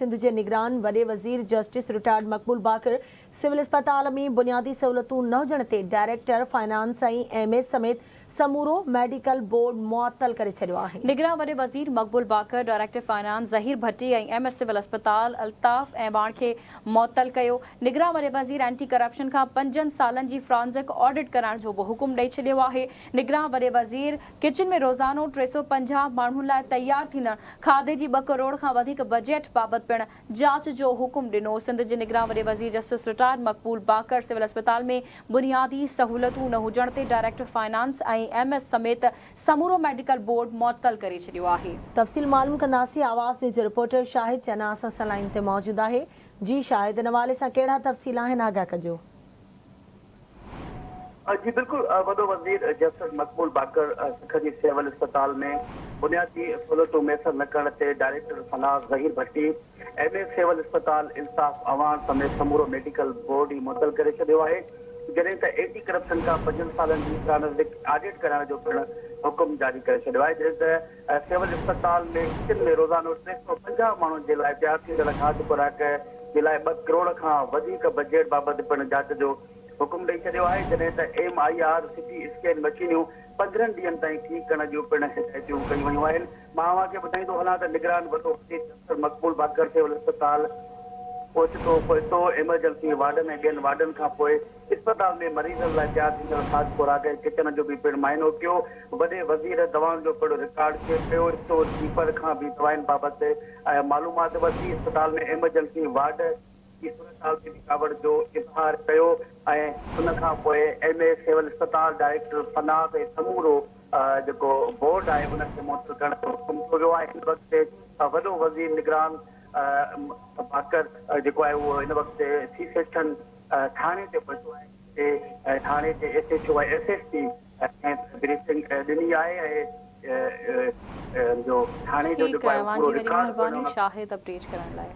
सिंध के निगरान वॾे वज़ीर जस्टिस रिटायर्ड मक़बूल बाकर सिविल अस्पताल में बुनियादी सहूलतूं न हुजण ते डायरेक्टर फाइनेंस MS समेत समूरो मेडिकल बोर्ड मुअत्तल करे छॾियो आहे। निगरान वॾे वज़ीर मक़बूल बाकर डायरेक्टर फाइनेंस ज़हीर भट्टी MS सिविल अस्पताल अल्ताफ़ ऐं बाण खे मुअत्तल कयो। निगरान वॾे वज़ीर एंटी करप्शन खां 5 सालनि जी फ्रांसिक ऑडिट कराइण जो बि हुकुम ॾेई छॾियो आहे। निगरान वॾे वज़ीर किचन में रोज़ानो 350 माण्हुनि लाइ तयार थींदड़ खाधे जी 2 करोड़ खां वधीक बजट बाबति पिण जांच जो हुकुम ॾिनो। सिंध जे निगरान वॾे वज़ीर जस्टिस रिटायर्ड मक़बूल बाकर सिविल अस्पताल में बुनियादी सहूलतूं न हुजण ते डायरेक्टर फाइनेंस MS समेत समूरो मेडिकल बोर्ड मुअत्तल करे छॾियो आहे। तफ़सील मालूम कंदासीं। आवाज़ न्यूज़ रिपोर्टर शाहिद चना असां सां लाइन ते मौजूद आहे। जी शाहिद, इन हवाले सां कहिड़ा तफ़सील आहिनि, आगाह कजो। जी बिल्कुल, वॾो वज़ीर जस्टिस मक़बूल बाकर सिंध सिविल अस्पताल में बुनियादी सहूलतूं मैसर न करण ते डायरेक्टर फाइनेंस ज़हीर भट्टी MS सिविल अस्पताल इंसाफ अवान समेत समूरो मेडिकल बोर्ड ही मुअत्तल करे छॾियो आहे। जॾहिं त एंटी करप्शन खां 5 सालनि जी फ्रांसिक ऑडिट कराइण जो पिण हुकुम जारी करे छॾियो आहे। जॾहिं त सिविल अस्पताल में किचन में रोज़ानो 350 माण्हुनि जे लाइ तयार थींदड़ खाध खुराक जे लाइ 2 करोड़ खां वधीक बजट बाबति पिण जांच जो हुकुम ॾेई छॾियो आहे। जॾहिं त MIR CT स्कैन मशीनियूं 15 ॾींहंनि ताईं ठीकु करण जूं पिण हिदायतूं कयूं वयूं आहिनि। मां अव्हांखे ॿुधाईंदो हलां त निगरान वॾो वज़ीर जस्टिस मक़बूल बाकर सिविल अस्पताल पहुतो एमरजेंसी वार्डन ऐं ॿियनि वार्डन खां पोइ अस्पताल में मरीज़नि लाइ तयार थींदड़ खाध खुराक ऐं किचन जो बि पिण मुआइनो कयो। वॾे वज़ीर दवाउनि जो पिण रिकॉर्ड चेक कयो। स्टोर कीपर खां बि दवाउनि बाबति मालूमात वरिती। अस्पताल में एमरजेंसी वार्ड की सूरत जी रुकावट जो इज़हार कयो ऐं उन खां पोइ MS सिविल अस्पताल डायरेक्टर फाइनेंस ऐं समूरो जेको बोर्ड आहे उनखे मुअत्तल करण जो हुकुम कयो आहे। हिन वक़्तु वॾो वज़ीर निगरान बाकर जेको आहे उहो हिन वक़्तु C सेक्शन थाणे ते पहुतो आहे ऐं थाणे जे SHO SSP ब्रीफिंग ॾिनी आहे ऐं जो थाणे जो जेको आहे पूरो रिकॉर्ड शाहिद अपडेट करण लाइ।